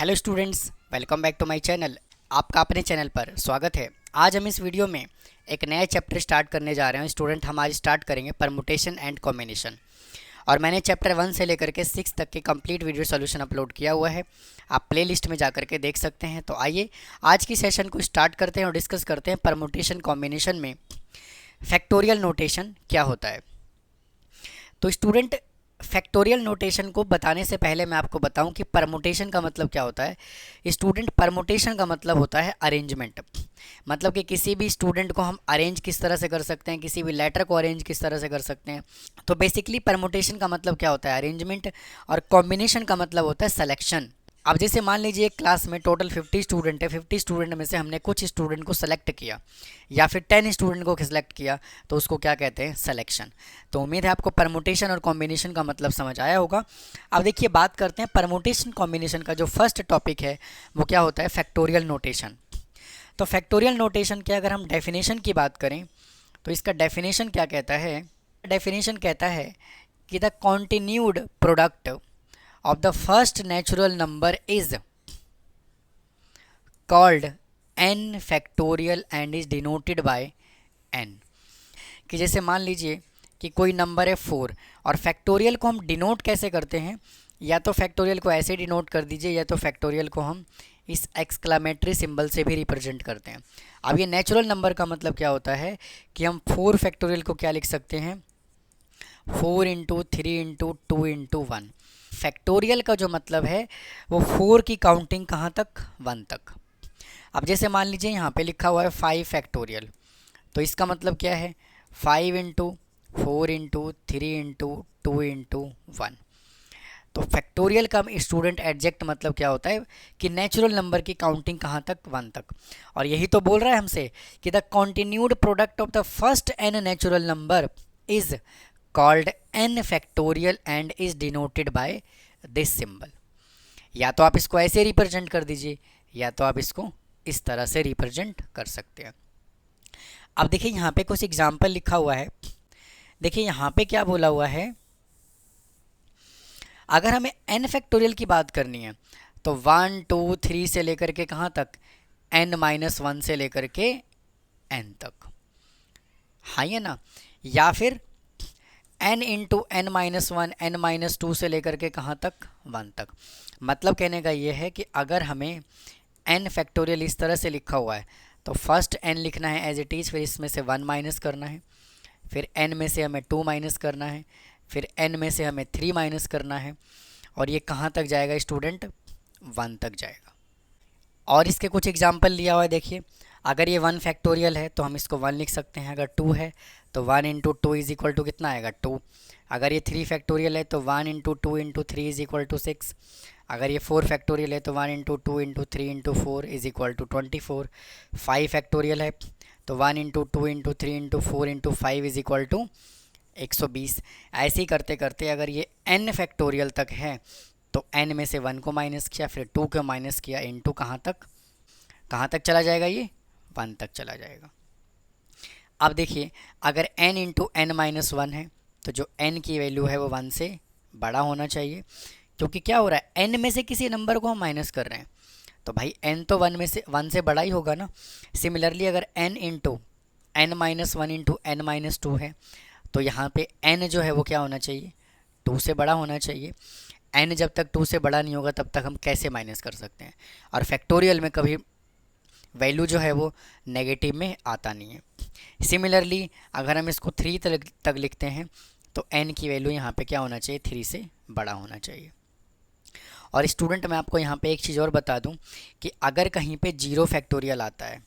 Hello students, welcome back to my channel. आपका अपने channel पर स्वागत है। आज हम इस वीडियो में एक नया चैप्टर स्टार्ट करने जा रहे हैं। स्टूडेंट हम आज स्टार्ट करेंगे परमुटेशन एंड कॉम्बिनेशन, और मैंने चैप्टर 1 से लेकर के 6 तक के कंप्लीट वीडियो सॉल्यूशन अपलोड किया हुआ है। आप प्लेलिस्ट में जा करके देख सकते हैं। तो आइए आज की सेशन को स्टार्ट करते हैं और डिस्कस करते हैं परमुटेशन कॉम्बिनेशन में फैक्टोरियल नोटेशन क्या होता है। तो स्टूडेंट, फैक्टोरियल नोटेशन को बताने से पहले मैं आपको बताऊं कि परमुटेशन का मतलब क्या होता है। स्टूडेंट, परमुटेशन का मतलब होता है अरेंजमेंट। मतलब कि किसी भी स्टूडेंट को हम अरेंज किस तरह से कर सकते हैं, किसी भी लेटर को अरेंज किस तरह से कर सकते हैं। तो बेसिकली परमुटेशन का मतलब क्या होता है, अरेंजमेंट, और कॉम्बिनेशन का मतलब होता है सिलेक्शन। अब जैसे मान लीजिए एक क्लास में टोटल 50 स्टूडेंट है, 50 स्टूडेंट में से हमने कुछ स्टूडेंट को सेलेक्ट किया या फिर 10 स्टूडेंट को सिलेक्ट किया, तो उसको क्या कहते हैं, सिलेक्शन। तो उम्मीद है आपको परमुटेशन और कॉम्बिनेशन का मतलब समझ आया होगा। अब देखिए बात करते हैं परमुटेशन कॉम्बिनेशन का। जो फर्स्ट टॉपिक है वो क्या होता है, फैक्टोरियल नोटेशन। तो फैक्टोरियल नोटेशन के अगर हम डेफिनेशन की बात करें तो इसका डेफिनेशन क्या कहता है, डेफिनेशन कहता है कि the continued product of the first natural number is called n factorial and is denoted by n। कि जैसे मान लीजिए कि कोई नंबर है 4, और फैक्टोरियल को हम डिनोट कैसे करते हैं, या तो फैक्टोरियल को ऐसे डिनोट कर दीजिए या तो फैक्टोरियल को हम इस एक्सक्लामेटरी सिंबल से भी रिप्रेजेंट करते हैं। अब ये नेचुरल नंबर का मतलब क्या होता है कि हम 4 फैक्टोरियल को क्या लिख सकते हैं, 4 इंटू 3 इंटू 2 इंटू 1। फैक्टोरियल का जो मतलब है वो 4 की काउंटिंग कहाँ तक, 1 तक। अब जैसे मान लीजिए यहाँ पे लिखा हुआ है 5 फैक्टोरियल, तो इसका मतलब क्या है, 5 इंटू 4 इंटू 3 इंटू 2 इंटू 1। तो फैक्टोरियल का स्टूडेंट एग्जैक्ट मतलब क्या होता है कि नेचुरल नंबर की काउंटिंग कहाँ तक, 1 तक। और यही तो बोल रहा है हमसे कि the continued product of the first n natural number is called n factorial and is denoted by this symbol. या तो आप इसको ऐसे रिप्रेजेंट कर दीजिए या तो आप इसको इस तरह से रिप्रेजेंट कर सकते हैं। अब देखिए यहाँ पे कुछ एग्जाम्पल लिखा हुआ है। देखिए यहाँ पे क्या बोला हुआ है, अगर हमें n फैक्टोरियल की बात करनी है तो 1 2 3 से लेकर के कहाँ तक, n-1 से लेकर के n तक, हाँ ये ना। या फिर n इंटू n-1 n-2 से लेकर के कहाँ तक, 1 तक। मतलब कहने का ये है कि अगर हमें n फैक्टोरियल इस तरह से लिखा हुआ है तो फर्स्ट n लिखना है एज इट इज़, फिर इसमें से 1 माइनस करना है, फिर n में से हमें 2 माइनस करना है, फिर n में से हमें 3 माइनस करना है, और ये कहाँ तक जाएगा स्टूडेंट, 1 तक जाएगा। और इसके कुछ एग्जाम्पल लिया हुआ है। देखिए अगर ये 1 फैक्टोरियल है तो हम इसको 1 लिख सकते हैं, अगर 2 है तो 1 इंटू 2 इज इक्वल टू कितना आएगा, 2। अगर ये 3 फैक्टोरियल है तो 1 into 2 into 3 is equal to 6। अगर ये 4 फैक्टोरियल है तो 1 into 2 into 3 into 4 is equal to 24। 5 factorial है तो 1 into 2 into 3 into 4 into 5 is equal to 120। ऐसे ही करते करते अगर ये n फैक्टोरियल तक है तो n में से 1 को माइनस किया, फिर 2 को माइनस किया, इंटू कहाँ तक चला जाएगा, ये 1 तक चला जाएगा। अब देखिए अगर n इंटू n-1 है तो जो n की वैल्यू है वो 1 से बड़ा होना चाहिए, क्योंकि क्या हो रहा है, n में से किसी नंबर को हम माइनस कर रहे हैं तो भाई n तो 1 से बड़ा ही होगा ना। सिमिलरली अगर n into n-1 into n-2 है तो यहाँ पे n जो है वो क्या होना चाहिए, 2 से बड़ा होना चाहिए। n जब तक 2 से बड़ा नहीं होगा तब तक हम कैसे माइनस कर सकते हैं, और फैक्टोरियल में कभी वैल्यू जो है वो नेगेटिव में आता नहीं है। सिमिलरली अगर हम इसको 3 तक लिखते हैं तो n की वैल्यू यहाँ पे क्या होना चाहिए, 3 से बड़ा होना चाहिए। और स्टूडेंट मैं आपको यहाँ पे एक चीज़ और बता दूँ कि अगर कहीं पे 0 फैक्टोरियल आता है,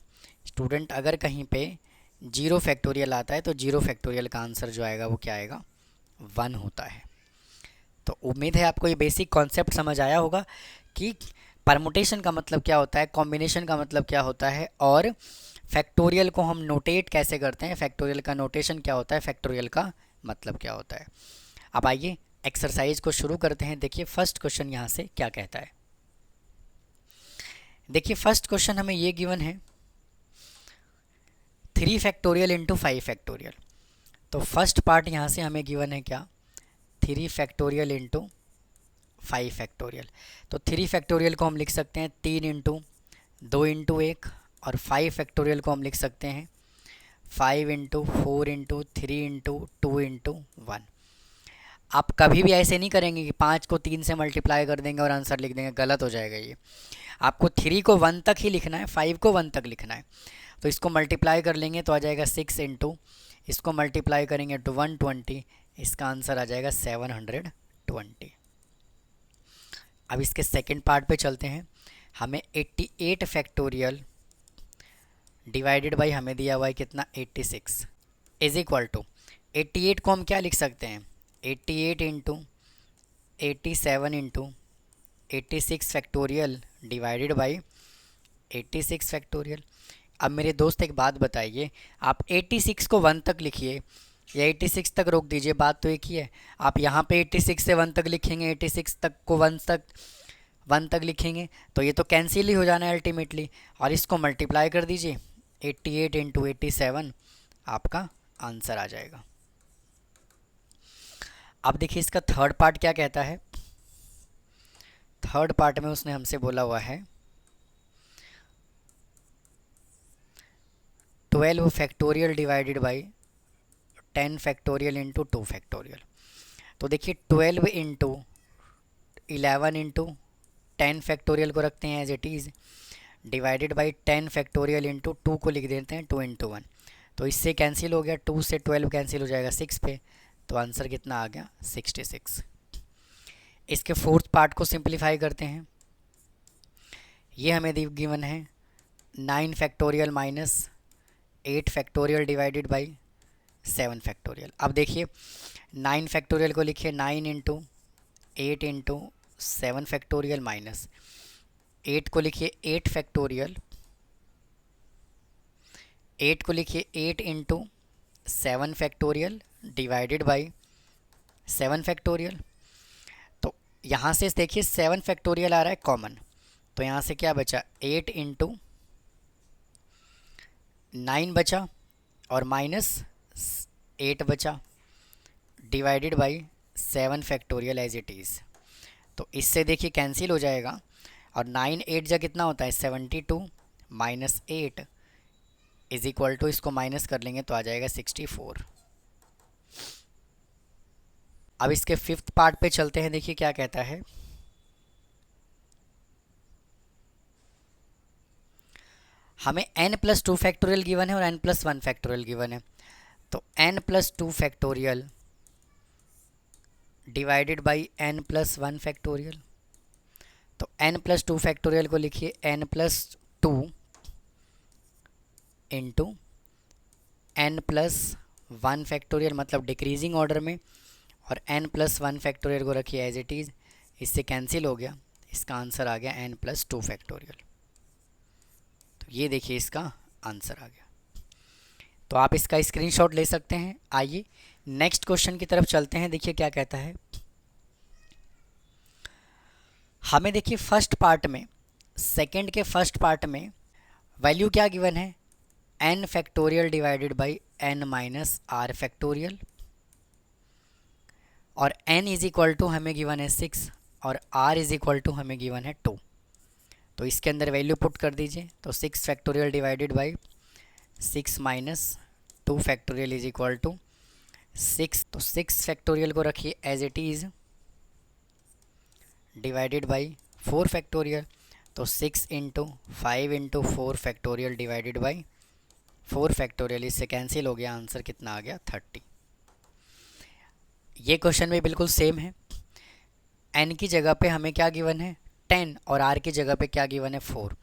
स्टूडेंट अगर कहीं पे 0 फैक्टोरियल आता है तो 0 फैक्टोरियल का आंसर जो आएगा वो क्या आएगा, 1 होता है। तो उम्मीद है आपको ये बेसिक कॉन्सेप्ट समझ आया होगा कि परमुटेशन का मतलब क्या होता है, कॉम्बिनेशन का मतलब क्या होता है, और फैक्टोरियल को हम नोटेट कैसे करते हैं, फैक्टोरियल का नोटेशन क्या होता है, फैक्टोरियल का मतलब क्या होता है। अब आइए एक्सरसाइज को शुरू करते हैं। देखिए फर्स्ट क्वेश्चन यहाँ से क्या कहता है। देखिए फर्स्ट क्वेश्चन हमें ये गिवन है 3 फैक्टोरियल इंटू 5 फैक्टोरियल। तो फर्स्ट पार्ट यहाँ से हमें गिवन है क्या, 3 फैक्टोरियल इंटू 5 फैक्टोरियल। तो 3 फैक्टोरियल को हम लिख सकते हैं 3 इंटू 2 इंटू 1, और 5 फैक्टोरियल को हम लिख सकते हैं 5 इंटू 4 इंटू 3 इंटू 2 इंटू 1। आप कभी भी ऐसे नहीं करेंगे कि 5 को 3 से मल्टीप्लाई कर देंगे और आंसर लिख देंगे, गलत हो जाएगा ये। आपको 3 को 1 तक ही लिखना है, 5 को 1 तक लिखना है। तो इसको मल्टीप्लाई कर लेंगे तो आ जाएगा 6 इंटू, इसको मल्टीप्लाई करेंगे तो 120, इसका आंसर आ जाएगा 720। अब इसके सेकंड पार्ट पे चलते हैं। हमें 88 फैक्टोरियल डिवाइडेड बाई हमें दिया हुआ है कितना 86 इज इक्वल टू 88 को हम क्या लिख सकते हैं 88 into 87 into 86 factorial divided by 86 factorial. अब मेरे दोस्त एक बात बताइए, आप 86 को 1 तक लिखिए या 86 तक रोक दीजिए, बात तो एक ही है। आप यहाँ पे 86 से 1 तक लिखेंगे, 86 तक को 1 तक लिखेंगे तो ये तो कैंसिल ही हो जाना है अल्टीमेटली, और इसको मल्टीप्लाई कर दीजिए 88 इंटू 87, आपका आंसर आ जाएगा। अब देखिए इसका थर्ड पार्ट क्या कहता है। थर्ड पार्ट में उसने हमसे बोला हुआ है 12 factorial divided by 10 factorial into 2 factorial. तो देखिए 12 इंटू 11 इंटू 10 फैक्टोरियल को रखते हैं as it is, divided by 10 factorial into 2 को लिख देते हैं 2 इंटू 1। तो इससे कैंसिल हो गया, 2 से 12 कैंसिल हो जाएगा 6 पे, तो आंसर कितना आ गया 66। इसके फोर्थ पार्ट को सिंप्लीफाई करते हैं। ये हमें गिवन है 9 factorial minus 8 factorial divided by 7 factorial. अब देखिए 9 फैक्टोरियल को लिखिए 9 इंटू 8 इंटू 7 फैक्टोरियल माइनस 8 को लिखिए 8 फैक्टोरियल, 8 को लिखिए 8 into 7 factorial divided by 7 factorial. तो यहाँ से देखिए 7 फैक्टोरियल आ रहा है कॉमन, तो यहाँ से क्या बचा 8 इंटू 9 बचा और माइनस 8 बचा divided by 7 factorial as it is. तो इससे देखिए कैंसिल हो जाएगा, और 9 8 जा कितना होता है 72 माइनस 8 इज इक्वल टू, इसको माइनस कर लेंगे तो आ जाएगा 64। अब इसके फिफ्थ पार्ट पे चलते हैं। देखिए क्या कहता है, हमें n+2 फैक्टोरियल गिवन है और n+1 फैक्टोरियल गिवन है। तो n+2 factorial divided by n+1 factorial. तो n+2 फैक्टोरियल को लिखिए n+2 इंटू n+1 फैक्टोरियल, मतलब डिक्रीजिंग ऑर्डर में, और n+1 फैक्टोरियल को रखिए एज इट इज़, इससे कैंसिल हो गया, इसका आंसर आ गया n+2 फैक्टोरियल। तो ये देखिए इसका आंसर आ गया। तो आप इसका स्क्रीनशॉट ले सकते हैं। आइए नेक्स्ट क्वेश्चन की तरफ चलते हैं। देखिए क्या कहता है, हमें देखिए फर्स्ट पार्ट में, सेकंड के फर्स्ट पार्ट में वैल्यू क्या गिवन है n factorial divided by n minus r factorial, और n इज इक्वल टू हमें गिवन है 6 और r इज इक्वल टू हमें गिवन है 2। तो इसके अंदर वैल्यू पुट कर दीजिए, तो 6 factorial divided by 6 minus 2 factorial is equal to 6। तो 6 फैक्टोरियल को रखिए as it is divided by 4 factorial. तो 6 into 5 into 4 factorial divided by 4 factorial, इससे कैंसिल हो गया, आंसर कितना आ गया 30। ये क्वेश्चन में बिल्कुल सेम है। n की जगह पे हमें क्या गिवन है 10 और r की जगह पे क्या गिवन है 4।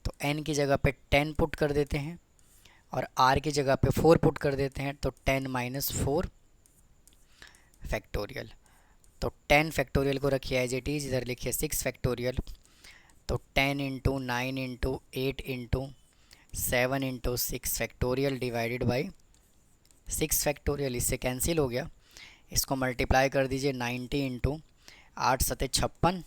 तो n की जगह पे 10 पुट कर देते हैं और r की जगह पे 4 पुट कर देते हैं, तो 10 माइनस 4 फैक्टोरियल। तो 10 फैक्टोरियल को रखिए एज इट इज़, इधर लिखिए 6 फैक्टोरियल। तो 10 into 9 into 8 into 7 into 6 factorial divided by 6 factorial, इससे कैंसिल हो गया, इसको मल्टीप्लाई कर दीजिए 90 इंटू 8 सते 56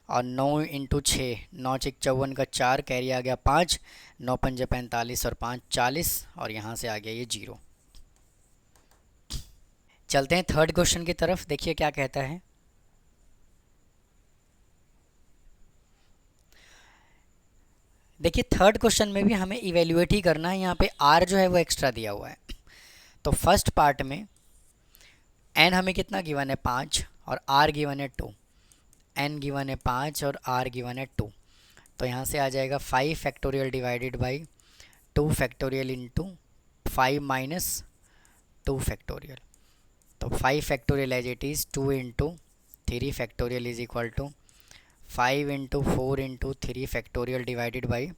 और 9 इंटू 6, 9 6 54 का 4, कैरी आ गया 5, 9 5 45 और 5 40, और यहाँ से आ गया ये 0। चलते हैं थर्ड क्वेश्चन की तरफ। देखिए क्या कहता है, देखिए थर्ड क्वेश्चन में भी हमें इवेल्युएट ही करना है, यहाँ पे आर जो है वो एक्स्ट्रा दिया हुआ है। तो फर्स्ट पार्ट में एन हमें कितना गिवन है 5 और आर गिवन है 2, एन गिवन है 5 और आर गिवन है 2। तो यहाँ से आ जाएगा 5 factorial divided by 2 factorial into 5 minus 2 factorial. तो 5 factorial as it is 2 into 3 factorial is equal to 5 into 4 into 3 factorial divided by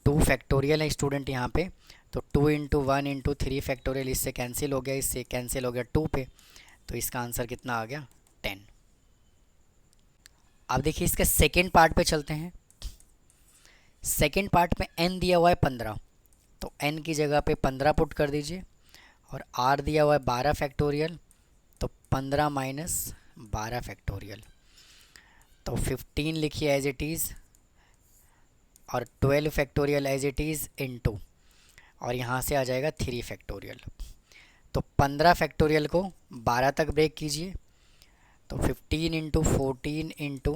2 factorial है स्टूडेंट यहाँ पे। तो 2 इंटू 1 इंटू 3 फैक्टोरियल इससे कैंसिल हो गया, इससे कैंसिल हो गया 2 पे। तो इसका आंसर कितना आ गया 10। अब देखिए इसके सेकेंड पार्ट पे चलते हैं। सेकेंड पार्ट में n दिया हुआ है 15, तो n की जगह पे 15 पुट कर दीजिए और r दिया हुआ है 12 फैक्टोरियल, तो 15 माइनस 12 फैक्टोरियल। तो 15 लिखिए एज इट इज़ और 12 factorial as it is into, और यहाँ से आ जाएगा 3 फैक्टोरियल। तो 15 फैक्टोरियल को 12 तक ब्रेक कीजिए, तो 15 into 14 into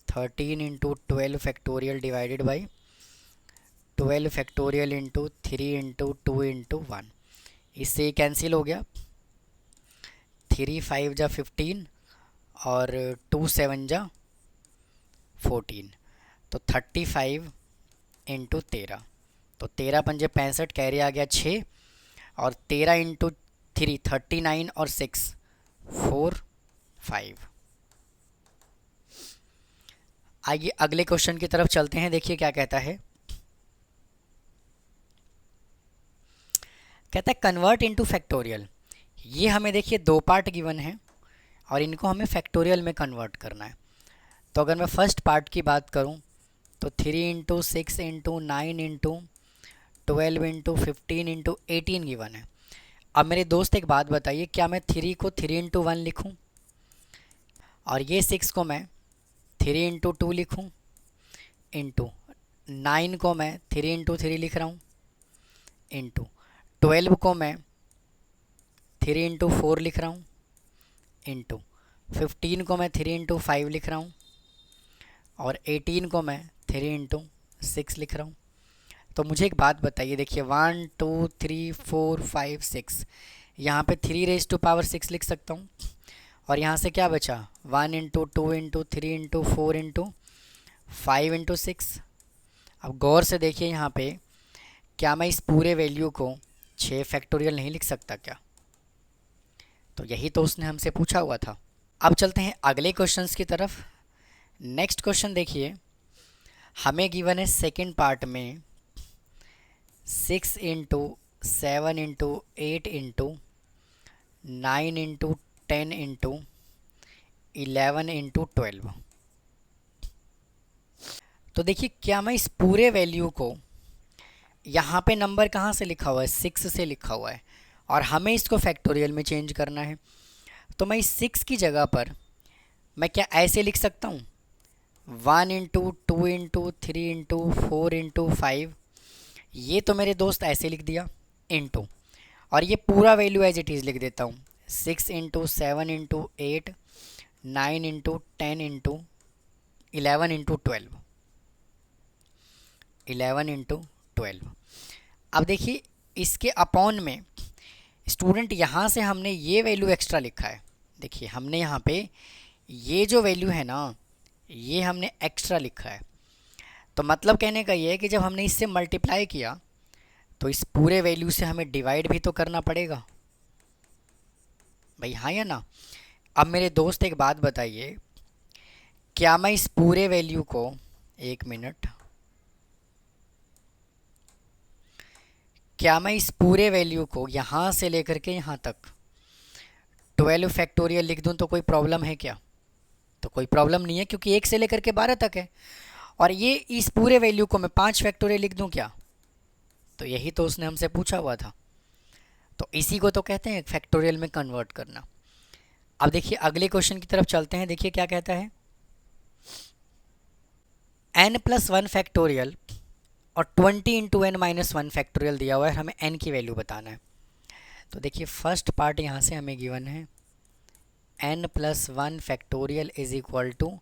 13 into 12 factorial divided by 12 factorial into 3 into 2 into 1, इससे कैंसिल हो गया। 3 5 जा 15 और 2 7 जा 14, तो 35 इंटू 13, तो 13 पंजे 65, कैरी आ गया 6 और 13 इंटू 3 39 और 6 4 5। आइए अगले क्वेश्चन की तरफ चलते हैं। देखिए क्या कहता है, कहता है कन्वर्ट इनटू फैक्टोरियल। ये हमें देखिए दो पार्ट गिवन है और इनको हमें फैक्टोरियल में कन्वर्ट करना है। तो अगर मैं फर्स्ट पार्ट की बात करूं तो 3 into 6 into 9 into 12 into 15 into 18 given है। अब मेरे दोस्त एक बात बताइए, क्या मैं 3 को 3 इंटू 1 लिखूँ और ये 6 को मैं 3 इंटू 2 लिखूँ, इंटू 9 को मैं 3 इंटू 3 लिख रहा हूँ, इंटू 12 को मैं 3 इंटू 4 लिख रहा हूँ, इंटू 15 को मैं 3 इंटू 5 लिख रहा हूँ और 18 को मैं 3 इंटू 6 लिख रहा हूँ। तो मुझे एक बात बताइए, देखिए 1 2 3 4 5 6, यहाँ पे 3 रेज़ टू पावर 6 लिख सकता हूँ और यहाँ से क्या बचा 1 into 2 into 3 into 4 into 5 into 6। अब गौर से देखिए यहाँ पे, क्या मैं इस पूरे वैल्यू को 6 फैक्टोरियल नहीं लिख सकता क्या? तो यही तो उसने हमसे पूछा हुआ था। अब चलते हैं अगले क्वेश्चंस की तरफ। नेक्स्ट क्वेश्चन देखिए, हमें गिवन है सेकेंड पार्ट में 6 into 7 into 8 into 9 into 10 into 11 into 12। तो देखिए क्या मैं इस पूरे वैल्यू को, यहाँ पे नंबर कहाँ से लिखा हुआ है 6 से लिखा हुआ है और हमें इसको फैक्टोरियल में चेंज करना है। तो मैं इस 6 की जगह पर मैं क्या ऐसे लिख सकता हूँ 1 इंटू 2 इंटू 3 इंटू 4 इंटू 5, ये तो मेरे दोस्त ऐसे लिख दिया इंटू, और ये पूरा वैल्यू एज इट इज़ लिख देता हूँ 6 into 7 into 8 9 into 10 into 11 into 12, 11 into 12। अब देखिए इसके अपॉन में स्टूडेंट यहाँ से हमने ये वैल्यू एक्स्ट्रा लिखा है। देखिए हमने यहाँ पे ये जो वैल्यू है ना, ये हमने एक्स्ट्रा लिखा है। तो मतलब कहने का ये है कि जब हमने इससे मल्टीप्लाई किया तो इस पूरे वैल्यू से हमें डिवाइड भी तो करना पड़ेगा भाई, हाँ या ना? अब मेरे दोस्त एक बात बताइए, क्या मैं इस पूरे वैल्यू को, एक मिनट, क्या मैं इस पूरे वैल्यू को यहाँ से लेकर के यहाँ तक 12 फैक्टोरियल लिख दूँ तो कोई प्रॉब्लम है क्या? तो कोई प्रॉब्लम नहीं है, क्योंकि 1 से लेकर के 12 तक है। और ये इस पूरे वैल्यू को मैं 5 फैक्टोरियल लिख दूँ क्या? तो यही तो उसने हमसे पूछा हुआ था। तो इसी को तो कहते हैं फैक्टोरियल में कन्वर्ट करना। अब देखिए अगले क्वेश्चन की तरफ चलते हैं। देखिए क्या कहता है, n+1 फैक्टोरियल और 20 इंटू n माइनस 1 फैक्टोरियल दिया हुआ है, हमें n की वैल्यू बताना है। तो देखिए फर्स्ट पार्ट यहाँ से हमें गिवन है n+1 factorial is equal to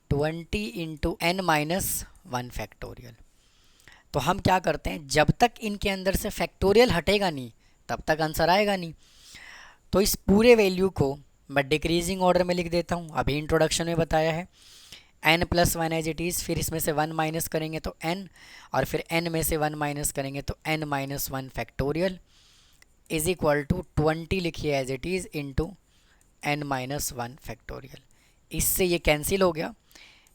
20 into n minus 1 factorial. तो हम क्या करते हैं, जब तक इनके अंदर से फैक्टोरियल हटेगा नहीं तब तक आंसर आएगा नहीं। तो इस पूरे वैल्यू को मैं डिक्रीजिंग ऑर्डर में लिख देता हूँ, अभी इंट्रोडक्शन में बताया है। n+1 एज इट इज़, फिर इसमें से 1 माइनस करेंगे तो n, और फिर n में से 1 माइनस करेंगे तो n-1 factorial is equal to 20 लिखिए as it is into n-1 factorial. इससे ये कैंसिल हो गया,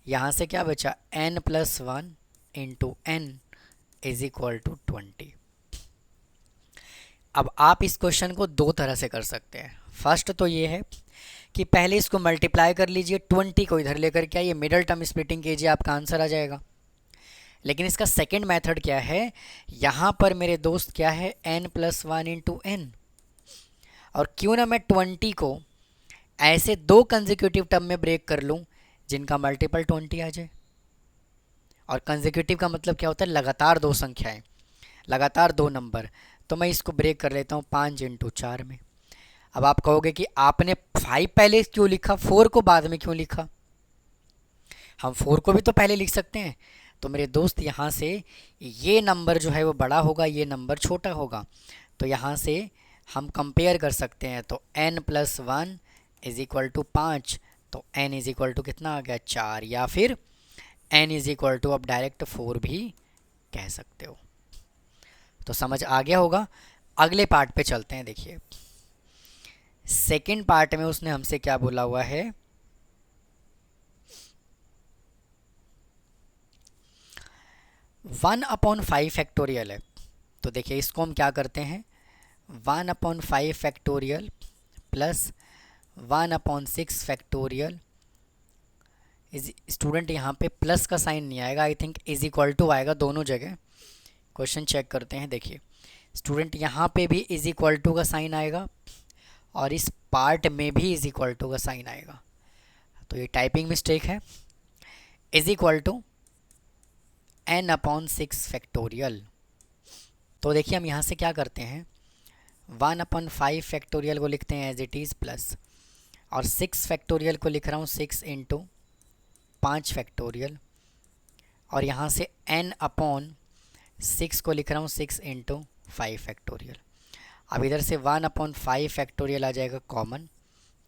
यहाँ से क्या बचा n+1 into n is equal to 20। अब आप इस क्वेश्चन को दो तरह से कर सकते हैं। फर्स्ट तो ये है कि पहले इसको मल्टीप्लाई कर लीजिए, 20 को इधर लेकर के आइए, मिडल टर्म स्प्लिटिंग कीजिए, आपका आंसर आ जाएगा। लेकिन इसका सेकंड मेथड क्या है, यहाँ पर मेरे दोस्त क्या है n+1 इंटू n, और क्यों ना मैं 20 को ऐसे दो कंसेक्यूटिव टर्म में ब्रेक कर लूँ जिनका मल्टीपल 20 आ जाए। और कंसेक्यूटिव का मतलब क्या होता है, लगातार दो संख्याएं, लगातार दो नंबर। तो मैं इसको ब्रेक कर लेता हूँ 5 इंटू 4 में। अब आप कहोगे कि आपने 5 पहले क्यों लिखा, 4 को बाद में क्यों लिखा। हम 4 को भी तो पहले लिख सकते हैं। तो मेरे दोस्त यहाँ से ये नंबर जो है वो बड़ा होगा, ये नंबर छोटा होगा। तो यहाँ से हम कंपेयर कर सकते हैं। तो n+1 इज इक्वल टू 5, तो n इज इक्वल टू कितना आ गया 4, या फिर n इज इक्वल टू आप डायरेक्ट 4 भी कह सकते हो। तो समझ आ गया होगा। अगले पार्ट पे चलते हैं। देखिए सेकंड पार्ट में उसने हमसे क्या बोला हुआ है, 1/5 फैक्टोरियल है। तो देखिए इसको हम क्या करते हैं, 1/5 factorial plus 1/6 factorial is, student यहाँ पे प्लस का साइन नहीं आएगा, I think is equal to आएगा दोनों जगह। क्वेश्चन चेक करते हैं। देखिए स्टूडेंट यहाँ पे भी इज इक्वल टू का साइन आएगा और इस पार्ट में भी इज इक्वल टू का साइन आएगा। तो ये टाइपिंग मिस्टेक है। Is equal to n/6 factorial. तो देखिए हम यहाँ से क्या करते हैं, 1/5 फैक्टोरियल को लिखते हैं एज इट इज़ प्लस, और 6 फैक्टोरियल को लिख रहा हूँ 6 इंटू 5 फैक्टोरियल, और यहाँ से n/6 को लिख रहा हूँ 6 इंटू 5 फैक्टोरियल। अब इधर से 1/5 फैक्टोरियल आ जाएगा कॉमन,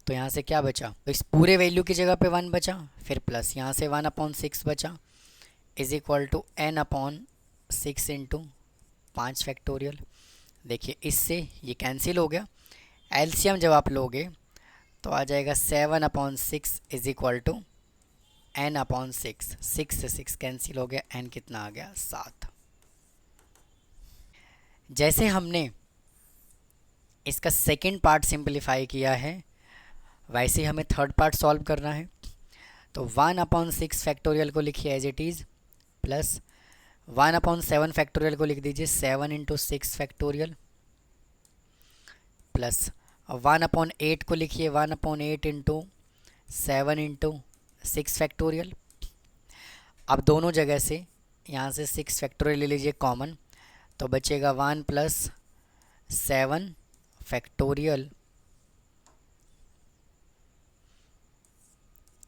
तो यहाँ से क्या बचा, तो इस पूरे वैल्यू की जगह पे 1 बचा, फिर प्लस यहाँ से 1/6 बचा is equal to n/6 into 5 factorial. देखिए इससे ये कैंसिल हो गया। एलसीएम जब आप लोगे तो आ जाएगा 7/6 इज इक्वल टू n/6। 6 से 6 कैंसिल हो गया, n कितना आ गया 7। जैसे हमने इसका सेकंड पार्ट सिंपलीफाई किया है वैसे हमें थर्ड पार्ट सॉल्व करना है। तो 1/6 फैक्टोरियल को लिखिए as it is plus 1/7 factorial को लिख दीजिए 7 इंटू 6 फैक्टोरियल, प्लस 1/8 को लिखिए 1/8 इंटू 7 इंटू 6 फैक्टोरियल। अब दोनों जगह से यहाँ से 6 फैक्टोरियल ले लीजिए कॉमन, तो बचेगा 1 + 7 factorial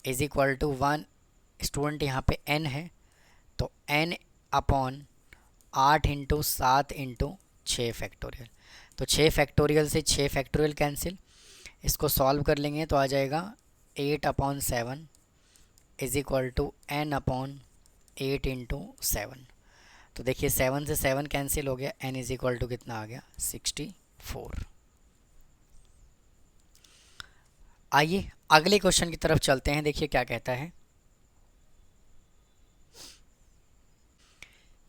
is equal to 1। Student यहाँ पे n है तो n/8 इंटू 7 इंटू 6 फैक्टोरियल। तो 6 फैक्टोरियल से 6 फैक्टोरियल कैंसिल, इसको सॉल्व कर लेंगे तो आ जाएगा 8/7 is equal to n/8 into 7। तो देखिए 7 से 7 कैंसिल हो गया, n इज इक्वल टू कितना आ गया 64। आइए अगले क्वेश्चन की तरफ चलते हैं। देखिए क्या कहता है,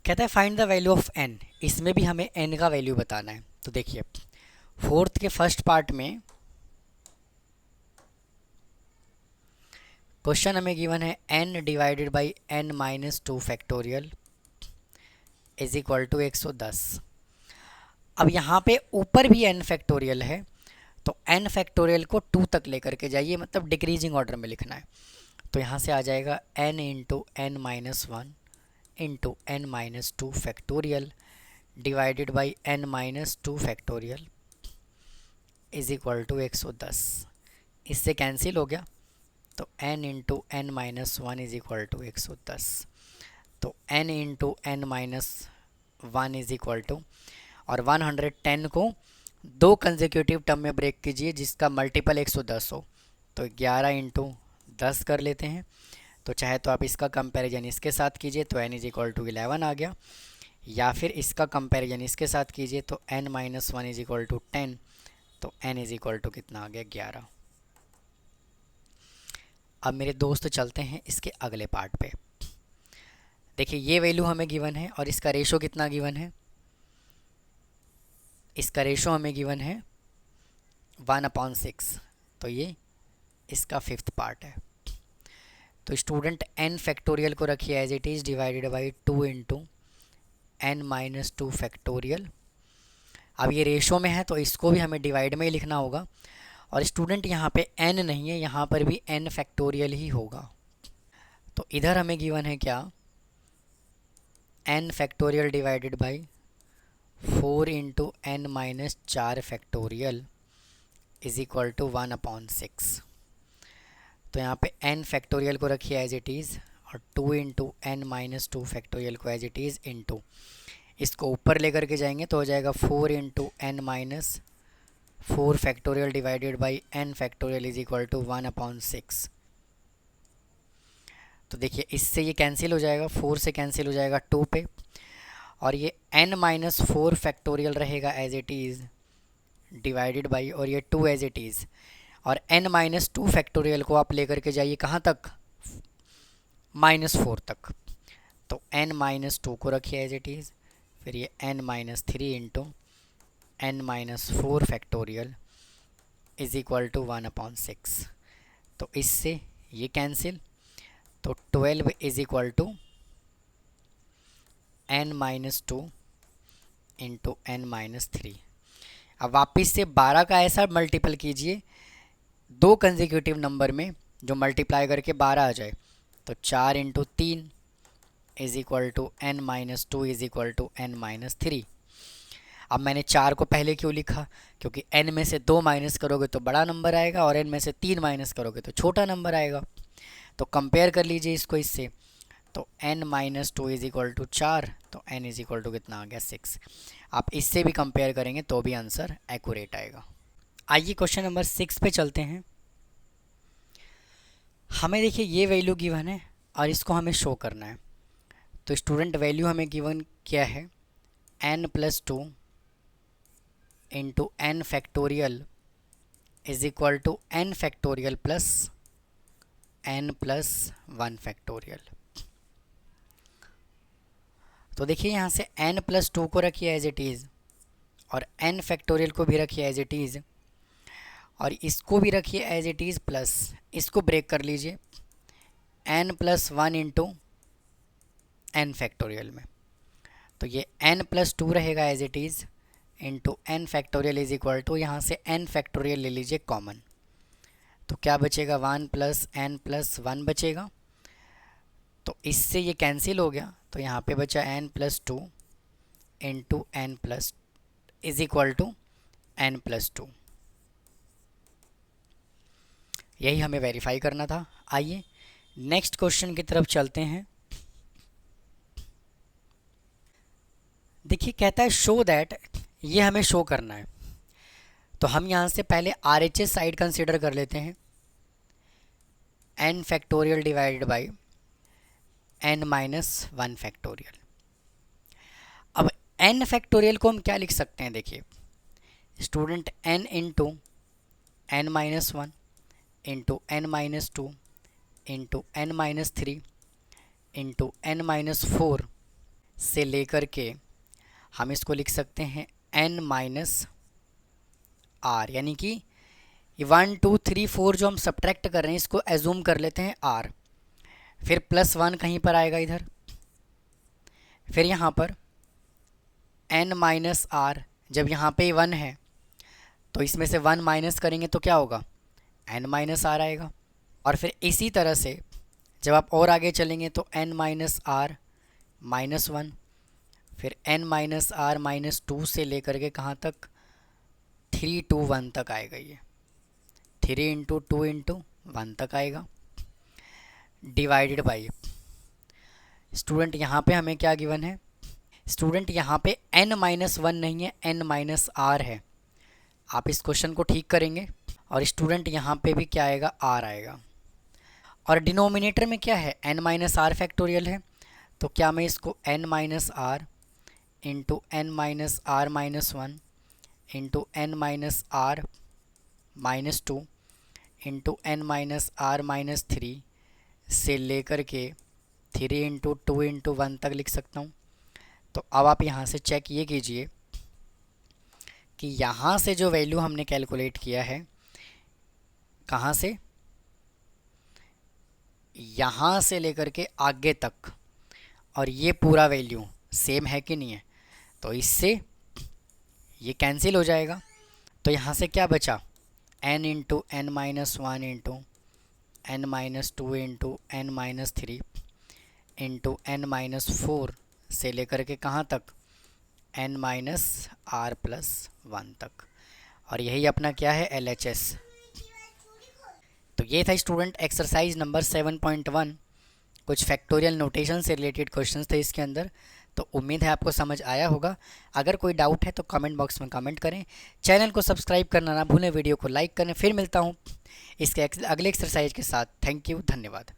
कहता है find the value of n। इसमें भी हमें n का वैल्यू बताना है। तो देखिए फोर्थ के फर्स्ट पार्ट में क्वेश्चन हमें गिवन है n divided by n-2 factorial is equal to 110। अब यहाँ पे ऊपर भी n फैक्टोरियल है तो n फैक्टोरियल को 2 तक लेकर के जाइए, मतलब डिक्रीजिंग ऑर्डर में लिखना है। तो यहाँ से आ जाएगा n into n-1 into n-2 factorial divided by n-2 factorial is equal to 110। इससे कैंसिल हो गया तो n into n-1 is equal to 110। तो n into n minus 1 is equal to, और 110 को दो कंसेक्यूटिव टर्म में ब्रेक कीजिए जिसका मल्टीपल 110 हो, तो 11 इंटू 10 कर लेते हैं। तो चाहे तो आप इसका कंपैरिजन इसके साथ कीजिए तो n इज इक्वल टू 11 आ गया, या फिर इसका कंपैरिजन इसके साथ कीजिए तो n minus 1 is equal to 10, तो n इज इक्वल टू कितना आ गया 11। अब मेरे दोस्त चलते हैं इसके अगले पार्ट पे। देखिए ये वैल्यू हमें गिवन है और इसका रेशो कितना गिवन है, इसका रेशो हमें गिवन है 1/6, तो ये इसका फिफ्थ पार्ट है। तो स्टूडेंट n फैक्टोरियल को रखिए as it is divided by 2 into n minus 2 factorial. अब ये रेशो में है तो इसको भी हमें डिवाइड में ही लिखना होगा, और स्टूडेंट यहाँ पे n नहीं है, यहाँ पर भी n फैक्टोरियल ही होगा। तो इधर हमें गिवन है क्या, n factorial divided by 4 into n minus 4 factorial is equal to 1/6। तो यहाँ पे n फैक्टोरियल को रखिए एज इट इज़, और 2 इंटू n माइनस 2 फैक्टोरियल को एज इट इज़ इंटू, इसको ऊपर लेकर के जाएंगे तो हो जाएगा 4 into n minus 4 factorial divided by n factorial is equal to 1/6। तो देखिए इससे ये कैंसिल हो जाएगा, 4 से कैंसिल हो जाएगा 2 पे, और ये n माइनस 4 फैक्टोरियल रहेगा as it is divided by, और ये 2 एज इट इज़, और n माइनस 2 फैक्टोरियल को आप लेकर के जाइए कहाँ तक, -4 तक। तो n माइनस 2 को रखिए एज इट इज़, फिर ये n minus 3 into n minus 4 factorial is equal to 1/6। तो इससे ये कैंसिल, तो 12 is equal to n minus 2 into n minus 3। अब वापस से 12 का ऐसा मल्टीपल कीजिए दो कंसेक्यूटिव नंबर में जो मल्टीप्लाई करके 12 आ जाए, तो 4 into 3 is equal to n minus 2 is equal to n minus 3। अब मैंने 4 को पहले क्यों लिखा, क्योंकि n में से 2 माइनस करोगे तो बड़ा नंबर आएगा, और n में से 3 माइनस करोगे तो छोटा नंबर आएगा। तो कंपेयर कर लीजिए इसको इससे, तो n minus 2 is equal to 4, तो n इज इक्वल टू कितना आ गया 6। आप इससे भी कंपेयर करेंगे तो भी आंसर एक्यूरेट आएगा। आइए क्वेश्चन नंबर 6 पे चलते हैं। हमें देखिए ये वैल्यू गिवन है और इसको हमें शो करना है। तो स्टूडेंट वैल्यू हमें गिवन क्या है, n plus 2 into n factorial is equal to n factorial plus n plus 1 factorial. तो देखिए यहाँ से n प्लस 2 को रखिए एज इट इज़, और n फैक्टोरियल को भी रखिए एज इट इज़, और इसको भी रखिए एज इट इज़ प्लस, इसको ब्रेक कर लीजिए n plus 1 into n factorial में। तो ये n प्लस 2 रहेगा as it is into n factorial is equal to, यहाँ से n फैक्टोरियल ले लीजिए कॉमन, तो क्या बचेगा 1 प्लस n प्लस 1 बचेगा। तो इससे ये कैंसिल हो गया, तो यहाँ पे बचा n plus 2 into n plus is equal to n plus 2। यही हमें वेरीफाई करना था। आइए नेक्स्ट क्वेश्चन की तरफ चलते हैं। देखिए कहता है शो दैट, ये हमें शो करना है, तो हम यहाँ से पहले RHS साइड कंसिडर कर लेते हैं, n factorial divided by n minus 1 factorial. अब n फैक्टोरियल को हम क्या लिख सकते हैं, देखिए student n into n minus 1 into n minus 2 into n minus 3 into n minus 4 से लेकर के हम इसको लिख सकते हैं n माइनस r, यानी कि 1 2 3 4 जो हम सब्ट्रैक्ट कर रहे हैं इसको एज्यूम कर लेते हैं r, फिर प्लस 1 कहीं पर आएगा इधर, फिर यहाँ पर n माइनस r, जब यहाँ पे 1 है तो इसमें से 1 माइनस करेंगे तो क्या होगा, n माइनस r आएगा। और फिर इसी तरह से जब आप और आगे चलेंगे तो n माइनस r माइनस 1, फिर n माइनस r माइनस 2 से लेकर के कहाँ तक 3 2 1 तक आएगा, ये 3 इंटू 2 इंटू 1 तक आएगा, डिवाइडेड बाई स्टूडेंट यहाँ पे हमें क्या गिवन है, स्टूडेंट यहाँ पे n-1 नहीं है, n-r है। आप इस क्वेश्चन को ठीक करेंगे और स्टूडेंट यहाँ पे भी क्या आएगा, r आएगा। और डिनोमिनेटर में क्या है, n-r फैक्टोरियल है, तो क्या मैं इसको n-r into n-r-1 into n-r-2 into n-r-3 से लेकर के 3 इंटू 2 इंटू 1 तक लिख सकता हूँ। तो अब आप यहाँ से चेक ये कीजिए कि यहाँ से जो वैल्यू हमने कैलकुलेट किया है, कहाँ से, यहाँ से लेकर के आगे तक, और ये पूरा वैल्यू सेम है कि नहीं है, तो इससे ये कैंसिल हो जाएगा। तो यहाँ से क्या बचा, n into n-1 into n-2 into n-3 into n-4 से लेकर के कहाँ तक, n-r+1 तक। और यही अपना क्या है, LHS। तो ये था स्टूडेंट एक्सरसाइज नंबर 7.1, कुछ फैक्टोरियल नोटेशन से रिलेटेड क्वेश्चंस थे इसके अंदर। तो उम्मीद है आपको समझ आया होगा। अगर कोई डाउट है तो कमेंट बॉक्स में कमेंट करें, चैनल को सब्सक्राइब करना ना भूलें, वीडियो को लाइक करें। फिर मिलता हूँ इसके अगले एक्सरसाइज के साथ। थैंक यू, धन्यवाद।